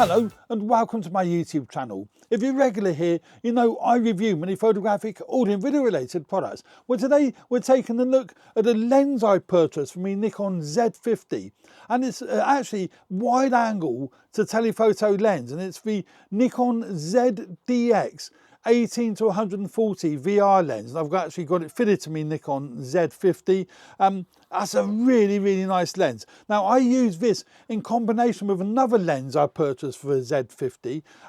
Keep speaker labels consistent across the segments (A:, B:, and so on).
A: Hello and welcome to my YouTube channel. If you're regular here, you know I review many photographic, audio and video related products. Well, today we're taking a look at a lens I purchased from my Nikon Z and it's actually wide angle to telephoto lens, and it's the Nikon Z DX 18 to 140 VR lens, and I've actually got it fitted to me Nikon Z. That's a really nice lens. Now I use this in combination with another lens I purchased for a Z,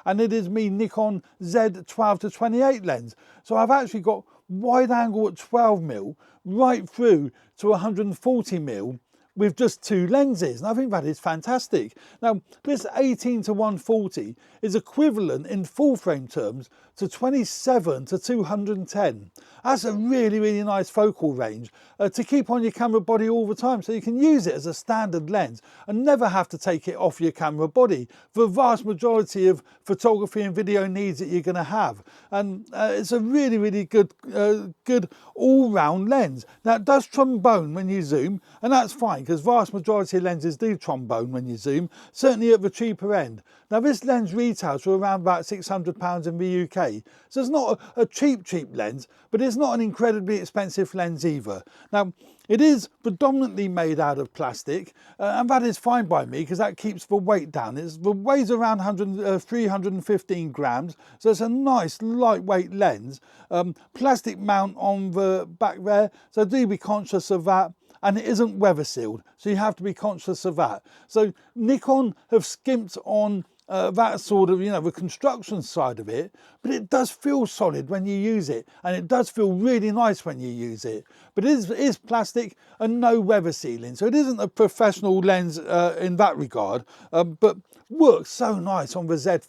A: and it is me Nikon Z 12 to 28 lens. So I've actually got wide angle at 12mm right through to 140mm with just two lenses, and I think that is fantastic. Now this 18 to 140 is equivalent in full frame terms to 27 to 210. That's a really nice focal range to keep on your camera body all the time, so you can use it as a standard lens and never have to take it off your camera body for the vast majority of photography and video needs that you're going to have. And it's a really good all-round lens. Now it does trombone when you zoom, and that's fine because vast majority of lenses do trombone when you zoom, certainly at the cheaper end. Now this lens retails for around about £600 in the UK, so it's not a cheap lens, but it's not an incredibly expensive lens either. Now it is predominantly made out of plastic, and that is fine by me because that keeps the weight down. It weighs around 315 grams, so it's a nice lightweight lens. Plastic mount on the back there, so do be conscious of that. And it isn't weather sealed, so you have to be conscious of that. So Nikon have skimped on that sort of, the construction side of it, but it does feel solid when you use it, and it does feel really nice when you use it. But it is plastic and no weather sealing, so it isn't a professional lens in that regard, but works so nice on the Z,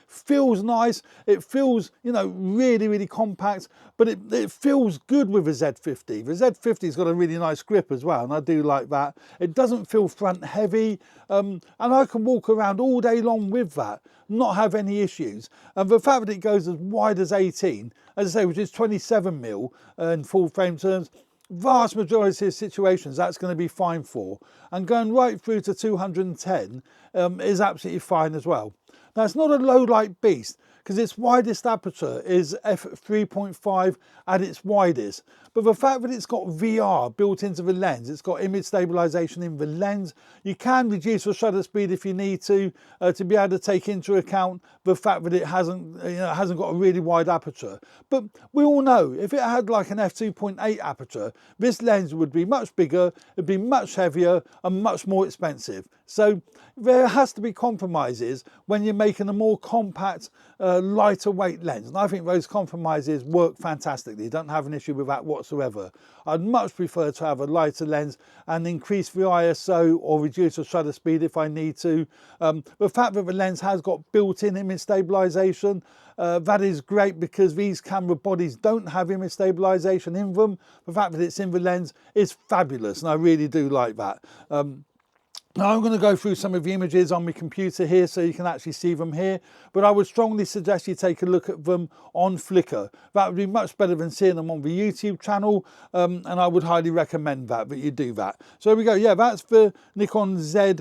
A: feels nice, it feels, really compact, but it feels good with the Z. The Z50's got a really nice grip as well, and I do like that. It doesn't feel front heavy, and I can walk around all day long with that, not have any issues. And the fact that it goes as wide as 18, as I say, which is 27mm in full frame terms, vast majority of situations that's going to be fine for, and going right through to 210 is absolutely fine as well. Now it's not a low light beast because its widest aperture is f3.5 at its widest, but the fact that it's got VR built into the lens, it's got image stabilization in the lens, you can reduce the shutter speed if you need to be able to take into account the fact that it hasn't got a really wide aperture. But we all know if it had like an f2.8 aperture, this lens would be much bigger, it'd be much heavier and much more expensive. So there has to be compromises when you're making a more compact, lighter weight lens, and I think those compromises work fantastically. You don't have an issue with that whatsoever. I'd much prefer to have a lighter lens and increase the ISO or reduce the shutter speed if I need to. The fact that the lens has got built-in image stabilization, that is great because these camera bodies don't have image stabilization in them. The fact that it's in the lens is fabulous, and I really do like that. Now I'm going to go through some of the images on my computer here so you can actually see them here, but I would strongly suggest you take a look at them on Flickr. That would be much better than seeing them on the YouTube channel, and I would highly recommend that you do that. So here we go. Yeah, that's the Nikon Z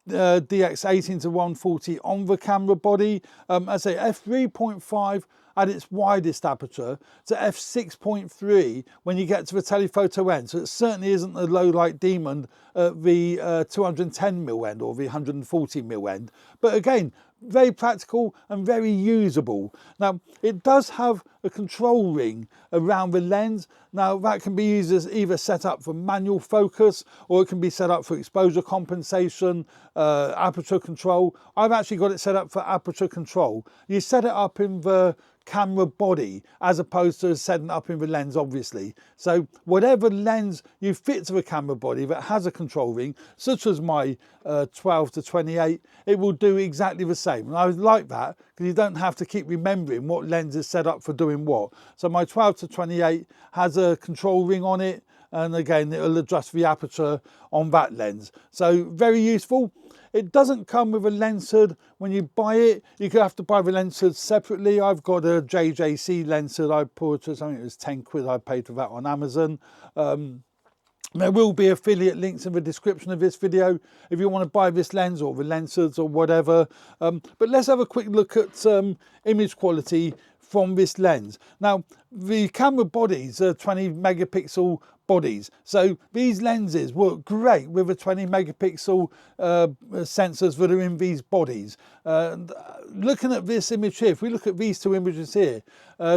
A: DX 18 to 140 on the camera body. I say f3.5 at its widest aperture to f6.3 when you get to the telephoto end, so it certainly isn't a low light demon at the 210mm end or the 140mm end, but again very practical and very usable. Now it does have a control ring around the lens. Now that can be used as either set up for manual focus, or it can be set up for exposure compensation, aperture control. I've actually got it set up for aperture control. You set it up in the camera body as opposed to setting up in the lens, obviously. So whatever lens you fit to the camera body that has a control ring, such as my 12 to 28, it will do exactly the same. And I like that because you don't have to keep remembering what lens is set up for doing what. So my 12 to 28 has a control ring on it, and again it'll adjust the aperture on that lens. So very useful. It doesn't come with a lens hood when you buy it. You could have to buy the lens hood separately. I've got a JJC lens hood I purchased. I think it was 10 quid I paid for that on Amazon. There will be affiliate links in the description of this video if you want to buy this lens or the lenses or whatever. But let's have a quick look at image quality from this lens. Now, the camera bodies are 20 megapixel bodies, so these lenses work great with the 20 megapixel sensors that are in these bodies. Looking at this image here, if we look at these two images here,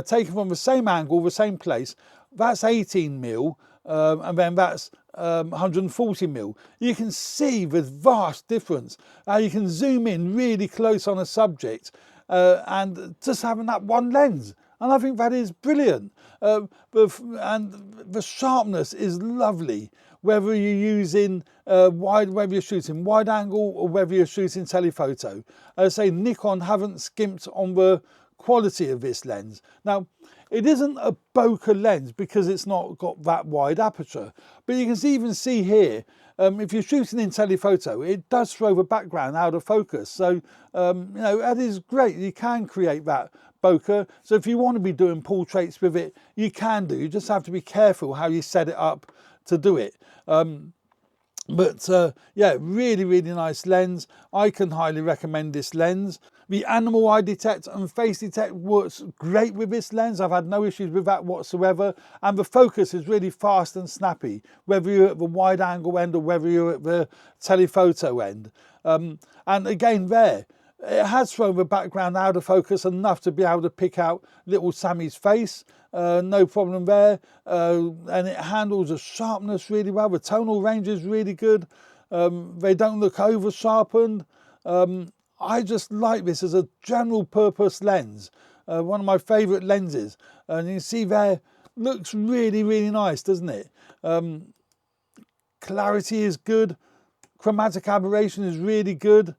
A: taken from the same angle, the same place, that's 18mm. And then that's 140mm. You can see the vast difference. You can zoom in really close on a subject and just having that one lens. And I think that is brilliant. And the sharpness is lovely, whether you're using whether you're shooting wide angle or whether you're shooting telephoto. As I say, Nikon haven't skimped on the quality of this lens. Now, it isn't a bokeh lens because it's not got that wide aperture, but you can even see here, if you're shooting in telephoto, it does throw the background out of focus. So, you know, that is great. You can create that bokeh. So if you want to be doing portraits with it, you can do. You just have to be careful how you set it up to do it. Yeah, really, really nice lens. I can highly recommend this lens. The animal eye detect and face detect works great with this lens. I've had no issues with that whatsoever. And the focus is really fast and snappy, whether you're at the wide angle end or whether you're at the telephoto end. And again there, it has thrown the background out of focus enough to be able to pick out little Sammy's face. No problem there. And it handles the sharpness really well. The tonal range is really good. They don't look over sharpened. I just like this as a general purpose lens. One of my favourite lenses. And you can see there, looks really, really nice, doesn't it? Clarity is good. Chromatic aberration is really good.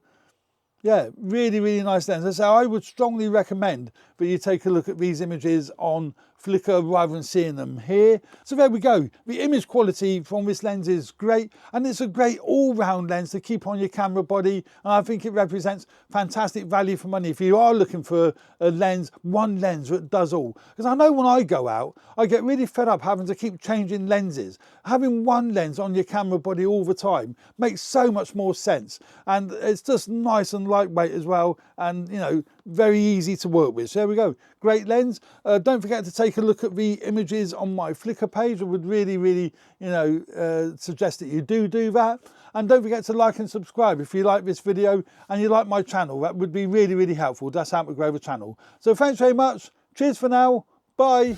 A: Yeah, really, really nice lens. So I would strongly recommend that you take a look at these images on Flickr rather than seeing them here. So there we go. The image quality from this lens is great, and it's a great all-round lens to keep on your camera body, and I think it represents fantastic value for money if you are looking for a lens, one lens that does all. Because I know when I go out, I get really fed up having to keep changing lenses. Having one lens on your camera body all the time makes so much more sense, and it's just nice and lightweight as well, and you know, very easy to work with. So there we go, great lens. Don't forget to take a look at the images on my Flickr page. I would really, really, you know, suggest that you do that. And don't forget to like and subscribe if you like this video and you like my channel. That would be really, really helpful. That's how we grow the channel. So thanks very much. Cheers for now. Bye.